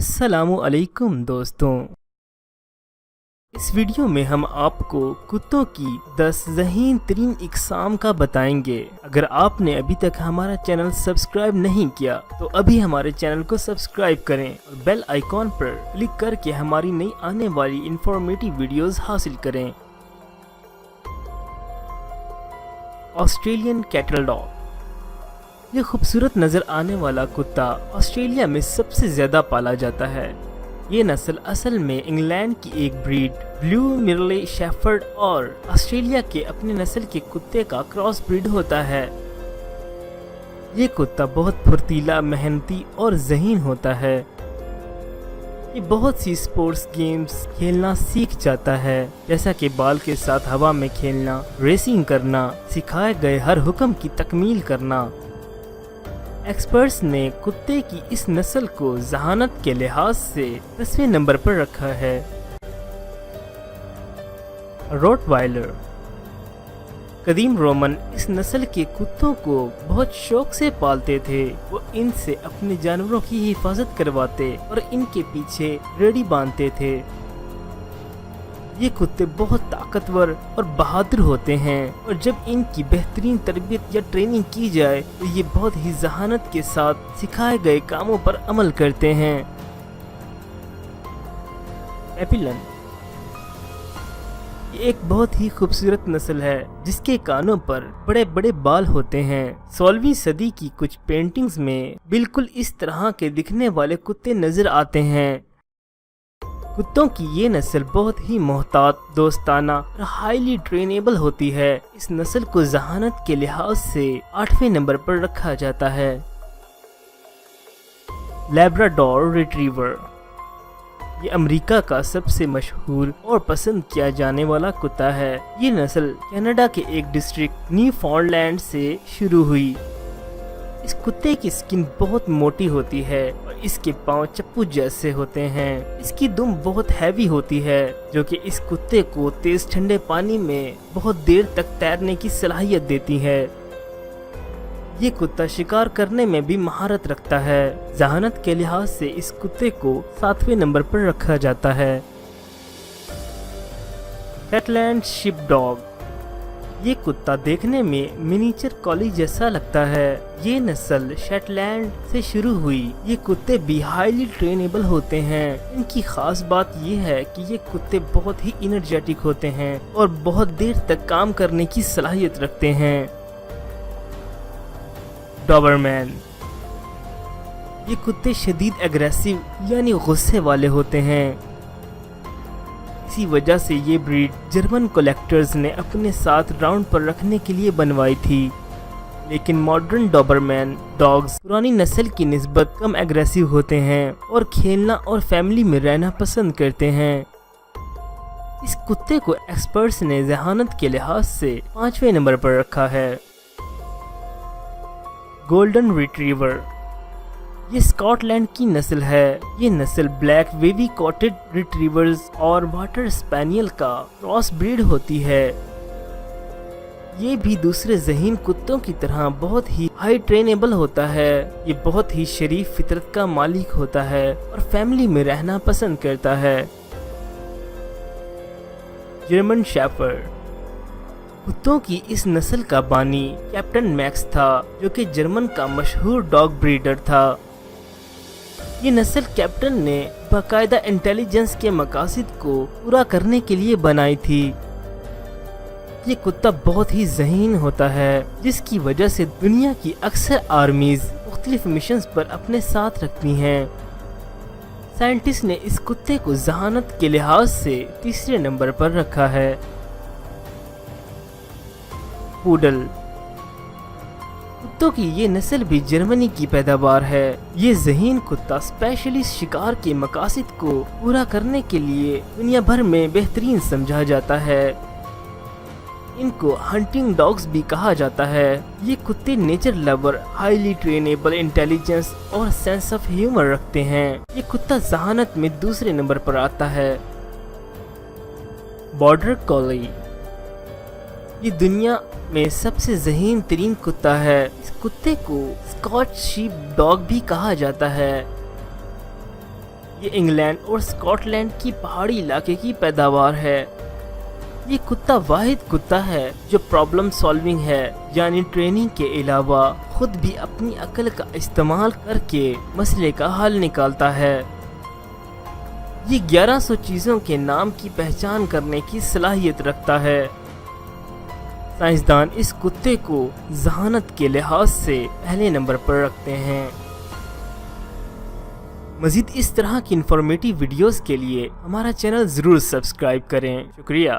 अस्सलामु अलैकुम दोस्तों, इस वीडियो में हम आपको कुत्तों की 10 ज़हीन तरीन इक़साम का बताएंगे। अगर आपने अभी तक हमारा चैनल सब्सक्राइब नहीं किया तो अभी हमारे चैनल को सब्सक्राइब करें और बेल आइकॉन पर क्लिक करके हमारी नई आने वाली इंफॉर्मेटिव वीडियोस हासिल करें। Australian cattle dog. ये खूबसूरत नज़र आने वाला कुत्ता ऑस्ट्रेलिया में सबसे ज़्यादा पाला जाता है। ये नस्ल असल में इंग्लैंड की एक ब्रीड ब्लू मिरले शेफर्ड और ऑस्ट्रेलिया के अपने नस्ल के कुत्ते का क्रॉस ब्रीड होता है। ये कुत्ता बहुत फुर्तीला, मेहनती और ज़हीन होता है। ये बहुत सी स्पोर्ट्स गेम्स खेलना सीख जाता है, जैसा कि बाल के साथ हवा में खेलना, रेसिंग करना, सिखाए गए हर हुक्म की तकमील करना। एक्सपर्ट्स ने कुत्ते की इस नस्ल को ज़हानत के लिहाज से 10वें नंबर पर रखा है। रोटवाइलर। कदीम रोमन इस नस्ल के कुत्तों को बहुत शौक से पालते थे। वो इनसे अपने जानवरों की हिफाजत करवाते और इनके पीछे रेडी बांधते थे। ये कुत्ते बहुत ताकतवर और बहादुर होते हैं और जब इनकी बेहतरीन तरबियत या ट्रेनिंग की जाए तो ये बहुत ही ज़हानत के साथ सिखाए गए कामों पर अमल करते हैं। एपिलन। ये एक बहुत ही खूबसूरत नस्ल है जिसके कानों पर बड़े बड़े बाल होते हैं। 16वीं सदी की कुछ पेंटिंग्स में बिल्कुल इस तरह के दिखने वाले कुत्ते नजर आते हैं। कुत्तों की ये नस्ल बहुत ही मोहतात, दोस्ताना और हाईली ट्रेनेबल होती है। इस नस्ल को ज़हानत के लिहाज से 8वें नंबर पर रखा जाता है। Labrador retriever. ये अमेरिका का सबसे मशहूर और पसंद किया जाने वाला कुत्ता है। ये नस्ल कनाडा के एक डिस्ट्रिक्ट न्यूफाउंडलैंड से शुरू हुई। इस कुत्ते की स्किन बहुत मोटी होती है और इसके पांव चप्पू जैसे होते हैं। इसकी दुम बहुत हैवी होती है जो कि इस कुत्ते को तेज ठंडे पानी में बहुत देर तक तैरने की सलाहियत देती है। ये कुत्ता शिकार करने में भी महारत रखता है। ज़हानत के लिहाज से इस कुत्ते को 7वें नंबर पर रखा जाता है। Shetland ship dog. ये कुत्ता देखने में मिनीचर कॉली जैसा लगता है। ये नस्ल शेटलैंड से शुरू हुई। ये कुत्ते भी हाईली ट्रेनेबल होते हैं। इनकी खास बात ये है कि ये कुत्ते बहुत ही एनर्जेटिक होते हैं और बहुत देर तक काम करने की सलाहियत रखते हैं। डॉबरमैन। ये कुत्ते शदीद एग्रेसिव यानी गुस्से वाले होते हैं। इसी वजह से ये ब्रीड जर्मन कलेक्टर्स ने अपने साथ राउंड पर रखने के लिए बनवाई थी। लेकिन मॉडर्न डॉबरमैन डॉग्स पुरानी नस्ल की निस्बत कम एग्रेसिव होते हैं और खेलना और फैमिली में रहना पसंद करते हैं। इस कुत्ते को एक्सपर्ट्स ने ज़हानत के लिहाज से 5वें नंबर पर रखा है। Golden retriever. ये स्कॉटलैंड की नस्ल है। ये नस्ल ब्लैक वेवी कॉटेड रिट्रीवर्स और वाटर स्पैनियल का क्रॉस ब्रीड होती है। ये भी दूसरे ज़हीन कुत्तों की तरह बहुत ही हाई ट्रेनेबल होता है। ये बहुत ही शरीफ फितरत का मालिक होता है और फैमिली में रहना पसंद करता है। German shepherd. कुत्तों की इस नस्ल का बानी कैप्टन मैक्स था जो कि जर्मन का मशहूर डॉग ब्रीडर था। ये नस्ल कैप्टन ने बाकायदा इंटेलिजेंस के मकासद को पूरा करने के लिए बनाई थी। ये कुत्ता बहुत ही ज़हीन होता है जिसकी वजह से दुनिया की अक्सर आर्मीज मुख्तलिफ मिशंस पर अपने साथ रखती हैं। साइंटिस्ट ने इस कुत्ते को ज़हानत के लिहाज से 3रे नंबर पर रखा है। पूडल। कुत्तों की ये नस्ल भी जर्मनी की पैदावार है। ये ज़हीन कुत्ता स्पेशली शिकार के मकासद को पूरा करने के लिए दुनिया भर में बेहतरीन समझा जाता है। इनको हंटिंग डॉग्स भी कहा जाता है। ये कुत्ते nature lover, highly trainable, intelligence और सेंस ऑफ ह्यूमर रखते हैं। ये कुत्ता ज़हानत में 2रे नंबर पर आता है। बॉर्डर कॉली। ये दुनिया में सबसे ज़हीन तरीन कुत्ता है। इस कुत्ते को स्कॉच शीप डॉग भी कहा जाता है। یہ انگلینڈ اور اسکاٹ لینڈ کی پہاڑی علاقے کی پیداوار ہے۔ یہ کتا واحد کتا ہے جو پرابلم سالونگ ہے، یعنی ٹریننگ کے علاوہ خود بھی اپنی عقل کا استعمال کر کے مسئلے کا حل نکالتا ہے۔ یہ 1100 چیزوں کے نام کی پہچان کرنے کی صلاحیت رکھتا ہے۔ سائنسدان اس کتے کو ذہانت کے لحاظ سے پہلے نمبر پر رکھتے ہیں۔ مزید اس طرح کی انفارمیٹیو ویڈیوز کے لیے ہمارا چینل ضرور سبسکرائب کریں۔ شکریہ۔